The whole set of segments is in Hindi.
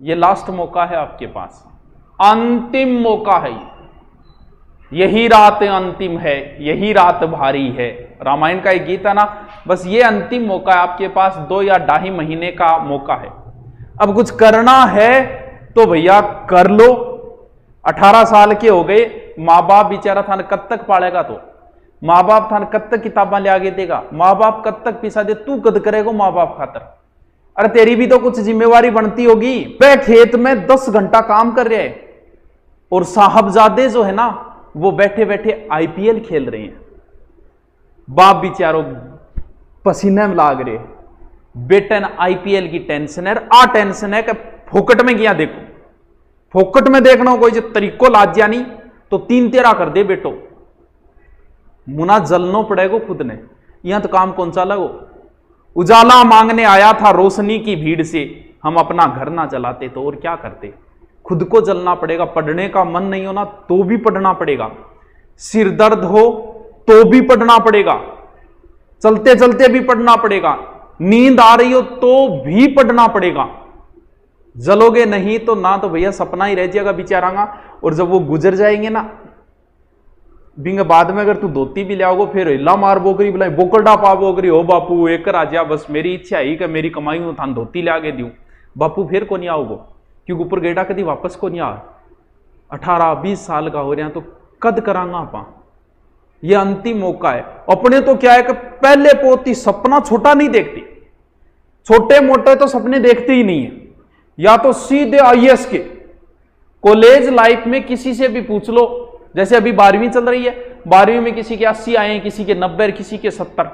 ये लास्ट मौका है आपके पास, अंतिम मौका है। यही रात अंतिम है, यही रात भारी है। रामायण का एक गीत है ना, बस ये अंतिम मौका है आपके पास। 2 या 2.5 महीने का मौका है। अब कुछ करना है तो भैया कर लो। 18 साल के हो गए, माँ बाप बेचारा थाने कब तक पालेगा? तो माँ बाप थाने कब तक किताबा ले आगे देगा? माँ बाप कब तक पिसा दे? तू कद करेगा माँ बाप खातर? अरे तेरी भी तो कुछ जिम्मेवारी बनती होगी। वह खेत में 10 घंटा काम कर रहे हैं और साहबजादे जो है ना वो बैठे बैठे IPL खेल रहे हैं। बाप बेचारों पसीने में लाग रहे, बेटे ने IPL की टेंशन है। आ टेंशन है कि फोकट में गया देखो, फोकट में देखना कोई जो तरीको लाज्या नहीं तो 3 तेरा कर दे बेटो। मुना जलनो पड़ेगा खुद ने। यहां तो काम कौन सा लगो? उजाला मांगने आया था रोशनी की भीड़ से, हम अपना घर ना जलाते तो और क्या करते? खुद को जलना पड़ेगा। पढ़ने का मन नहीं होना तो भी पढ़ना पड़ेगा, सिर दर्द हो तो भी पढ़ना पड़ेगा, चलते चलते भी पढ़ना पड़ेगा, नींद आ रही हो तो भी पढ़ना पड़ेगा। जलोगे नहीं तो ना तो भैया सपना ही रह जाएगा बेचारांगा। और जब वो गुजर जाएंगे ना बिंग बाद में अगर तू धोती भी ले आओगे फिर हिला मार बोकरी बुलाई बोकरडा पा बोकरी हो बापू एक राजा बस मेरी इच्छा है कि मेरी कमाई में थान धोती ले आगे दू बापू फिर को नहीं आओगो क्योंकि ऊपर गेटा कभी वापस को नहीं आ। 18-20 साल का हो रहा तो कद करांगा आपा। ये अंतिम मौका है। अपने तो क्या है कि पहले पोती सपना छोटा नहीं देखती, छोटे मोटे तो सपने देखते ही नहीं है। या तो सीधे IAS के कॉलेज लाइफ में किसी से भी पूछ लो, जैसे अभी 12वीं चल रही है, 12वीं में किसी के 80 आए हैं, किसी के 90, किसी के 70।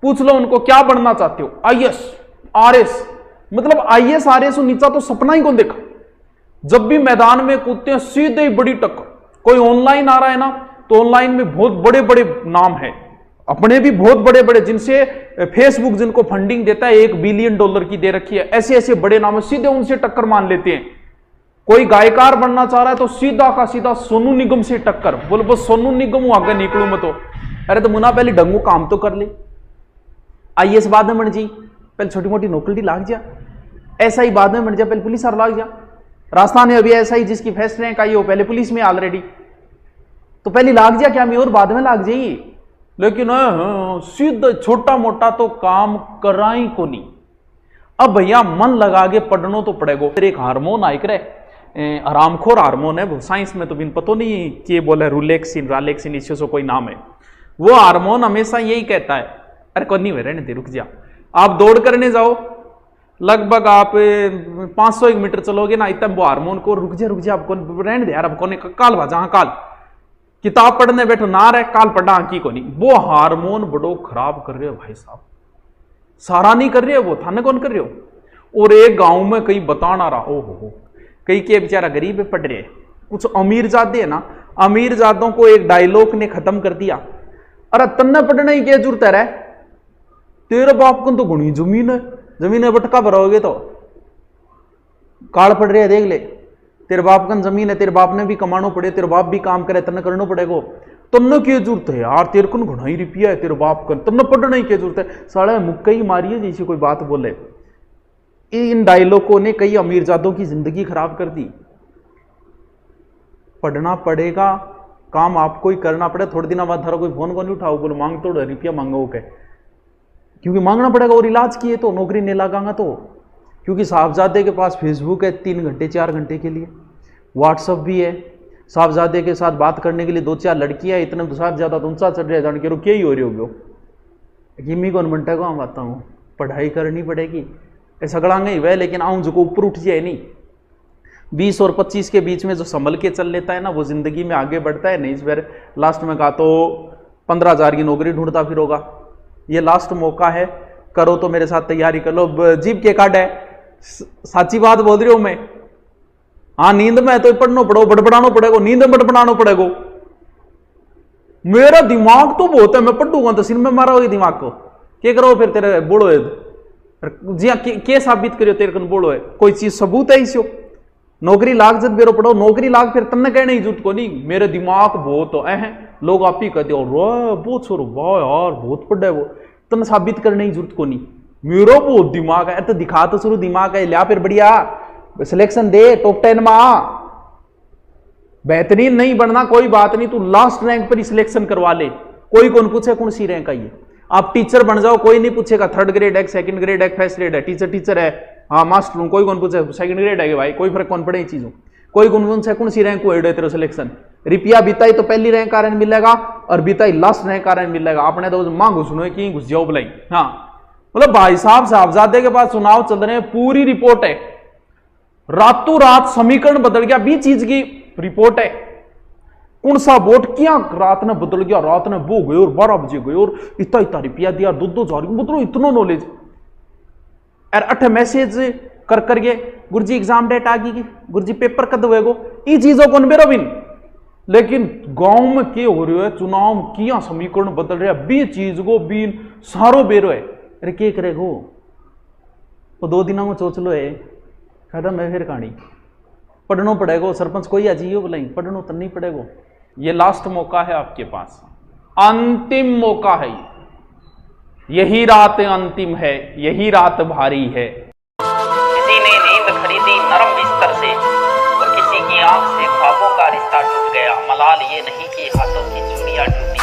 पूछ लो उनको क्या बनना चाहते हो? IAS RS। मतलब IAS RS नीचा तो सपना ही कौन देखा। जब भी मैदान में कूदते हैं सीधे ही बड़ी टक्कर। कोई ऑनलाइन आ रहा है ना तो ऑनलाइन में बहुत बड़े बड़े नाम है, अपने भी बहुत बड़े बड़े, जिनसे फेसबुक जिनको फंडिंग देता है $1 बिलियन की दे रखी है, ऐसे ऐसे बड़े नाम है, सीधे उनसे टक्कर मान लेते हैं। कोई गायकार बनना चाह रहा है तो सीधा का सीधा सोनू निगम से टक्कर। बोलो बस सोनू निगम हूं आगे निकलू मैं तो। अरे तो मुना पहले ढंगू काम तो कर ले, IAS बाद में बन जी, पहले छोटी मोटी नौकरी लाग जा, ऐसा ही बाद में बन जा, पहले पुलिस लाग जा। राजस्थान में अभी ऐसा ही जिसकी फर्स्ट रैंक आई हो पहले पुलिस में ऑलरेडी, तो पहले लाग जा क्या मैं और बाद में लाग जाइए। लेकिन सीधा छोटा मोटा तो काम करा ही को नहीं। अब भैया मन लगा के पढ़ना तो पड़ेगा। फिर एक हार्मोन आइक रहे आरामखोर हार्मोन है, साइंस में तो बिन पतो नहीं कि बोले रूलेक्सिन रालेक्सिन इसी से कोई नाम है। वो हार्मोन हमेशा यही कहता है अरे कौन नहीं रहने दे रुक जा। आप दौड़ करने जाओ, लगभग आप 500 मीटर चलोगे ना, इतना वो हार्मोन को रुक जा आपको रहने दे यार, अब कौन काल भाजा काल किताब पढ़ने बैठो ना रहे काल पढ़ा की को नहीं। वो हार्मोन बड़ो खराब कर रहे हो भाई साहब, सारा नहीं कर रहे हो वो थाने कौन कर रहे हो। और एक गांव में कहीं बताना रहा हो कई के बेचारा गरीब पढ़ रहे, कुछ अमीर जाते है ना, अमीर जातों को एक डायलॉग ने खत्म कर दिया, अरे तन्ने पढ़ने की क्या जरूरत है, तेरे बाप को तो गुणी जमीन है, जमीन में बटका भरोगे तो काल पड़ रहे है देख ले, तेरे बाप का जमीन है, तेरे बाप ने भी कमानो पड़े, तेरे बाप भी काम करे तन्ने करना पड़ेगा। तन्ने की जरूरत है यार, तेरे को घुनाई रुपया है तेरे बाप का, तन्ने पढ़ने की जरूरत है। साढ़े मुक्का ही मारिए जैसी कोई बात बोले। इन डायलॉगों ने कई अमीरजादों की जिंदगी खराब कर दी। पढ़ना पड़ेगा, काम आपको ही करना पड़ेगा। थोड़े दिन बाद धरो कोई फोन को नहीं उठाओ, बोलो मांग तो रुपया मांगो के, क्योंकि मांगना पड़ेगा। और इलाज किए तो नौकरी नहीं लगागा तो, क्योंकि साहबजादे के पास फेसबुक है 3 घंटे 4 घंटे के लिए, व्हाट्सअप भी है, साहबजादे के साथ बात करने के लिए 2-4 लड़कियां, इतने तो साहबजादा तो उनसा चढ़ रहे जान के क्या ही हो रही होगी। किमी कौन बनता है हम आता हूँ, पढ़ाई करनी पड़ेगी ऐसा गड़ांगे ही वह, लेकिन आऊं जो को ऊपर उठ जाए नहीं। 20 और 25 के बीच में जो संभल के चल लेता है ना वो जिंदगी में आगे बढ़ता है। नहीं इस बार लास्ट में कहा तो 15,000 की नौकरी ढूंढता फिर होगा। ये लास्ट मौका है, करो तो मेरे साथ तैयारी कर लो। जीप के काट है, साची बात बोल रही हूं मैं। हाँ नींद में तो पढ़ना पड़ो, बड़बड़ाना पड़ेगा, नींद में बड़बड़ाना पड़ेगा। मेरा दिमाग तो बहुत है, मैं पढ़ूंगा तो सिर में मारा होगी दिमाग को। क्या करो फिर तेरे बोलो है जी, क्या साबित करियो तेरे को बोलो है, कोई चीज सबूत है इसो। नौकरी लाग जब बेरो पढ़ो, नौकरी लाग फिर तन्ने कहने की जरूरत को नहीं, मेरे दिमाग बहुत है, लोग आप ही कहते हो बहुत छोरो वाह यार बहुत पढ़ा है वो, तन्ने साबित करने की जरूरत को नहीं, मेरा बहुत दिमाग है। तो दिखा तो शुरू दिमाग है लिया फिर बढ़िया सिलेक्शन दे, टॉप 10 में आ। बेहतरीन नहीं बनना कोई बात नहीं, तू लास्ट रैंक पर ही सिलेक्शन करवा ले, कोई कौन पूछे कौन सी रैंक आई है। आप टीचर बन जाओ, कोई नहीं पूछेगा थर्ड ग्रेड है, सेकंड ग्रेड है, फर्स्ट ग्रेड है, टीचर टीचर है, हाँ मास्टर हूं, कोई कौन पूछे सेकंड ग्रेड है भाई, कोई फर्क कौन पड़े चीजों। कोई कौन से कौन सी रैंक को है तेरे सिलेक्शन। रुपया बीताई तो पहली रैंक कारण मिलेगा और बीताई लास्ट रैंक कारण मिलेगा। आपने तो मां घुसनो है कि घुस जाओ बुलाई। हाँ मतलब भाई साहब साहबजादे के पास चुनाव चल रहे हैं, पूरी रिपोर्ट है, रातों रात समीकरण बदल गया, 20 चीज की रिपोर्ट है। कौन सा वोट क्या रात ने बदल गया, रात ने वो गए और 12 बजे गए और इतना इतना रुपया दिया, 2-2 मतलब इतना नॉलेज यार। 8 मैसेज कर करके गुरुजी एग्जाम डेट आ गई, गुरुजी पेपर कद होएगो, ई चीजों को बेरो बिन। लेकिन गांव में क्या हो रहा है, चुनाव किया समीकरण बदल रहा है, 20 चीज को बिन सारो बेरो है। अरे क्या करेगो, वो 2 दिनों में सोच लो है, खत्म है फिर कहानी। पढ़ना पड़ेगा, सरपंच कोई आ जाइए बुलाई, पढ़ना तो नहीं पड़ेगा। ये लास्ट मौका है आपके पास, अंतिम मौका है, यही रात अंतिम है, यही रात भारी है। किसी ने नींद खरीदी नरम बिस्तर से और किसी की आंख से ख्वाबों का रिश्ता टूट गया। मलाल ये नहीं कि हाथों की चूड़ियां टूटी,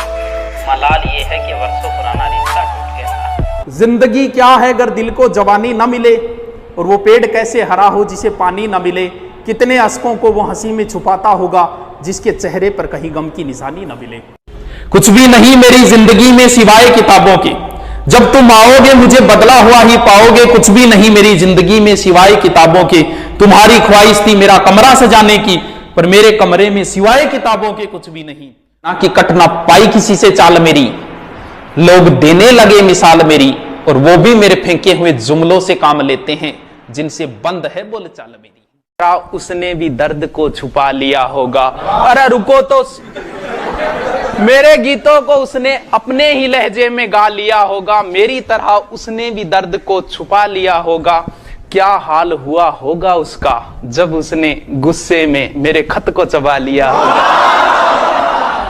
मलाल ये है कि वर्षों पुराना रिश्ता टूट गया। जिंदगी क्या है अगर दिल को जवानी न मिले, और वो पेड़ कैसे हरा हो जिसे पानी न मिले। कितने अश्कों को वो हंसी में छुपाता होगा जिसके चेहरे पर कहीं गम की निशानी न मिले। कुछ भी नहीं मेरी जिंदगी में सिवाय किताबों के, जब तुम आओगे मुझे बदला हुआ ही पाओगे। कुछ भी नहीं मेरी जिंदगी में सिवाय किताबों के, तुम्हारी ख्वाहिश थी मेरा कमरा सजाने की, पर मेरे कमरे में सिवाय किताबों के कुछ भी नहीं। ना कि कट ना पाई किसी से चाल मेरी, लोग देने लगे मिसाल मेरी, और वो भी मेरे फेंके हुए जुमलों से काम लेते हैं जिनसे बंद है बोलचाल मेरी। उसने भी दर्द को छुपा लिया होगा। अरे रुको तो, मेरे गीतों को उसने अपने ही लहजे में गा लिया होगा, मेरी तरह उसने भी दर्द को छुपा लिया होगा। क्या हाल हुआ होगा उसका जब उसने गुस्से में मेरे खत को चबा लिया होगा।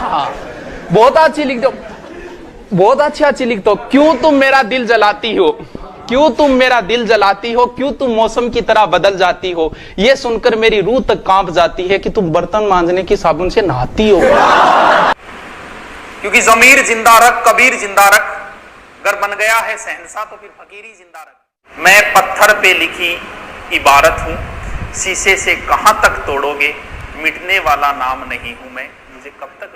हाँ, बहुत अच्छी लिख दो, बहुत अच्छी लिख दो। क्यों तुम मेरा दिल जलाती हो, क्यों तुम मेरा दिल जलाती हो, क्यों तुम मौसम की तरह बदल जाती हो। यह सुनकर मेरी रूह तक कांप जाती है कि तुम बर्तन मांजने की साबुन से नहाती हो। क्योंकि जमीर जिंदा रख, कबीर जिंदा रख, अगर बन गया है शहंशाह तो फिर फकीरी जिंदा रख। मैं पत्थर पे लिखी इबारत हूं, शीशे से कहां तक तोड़ोगे, मिटने वाला नाम नहीं हूं मैं, मुझे कब तक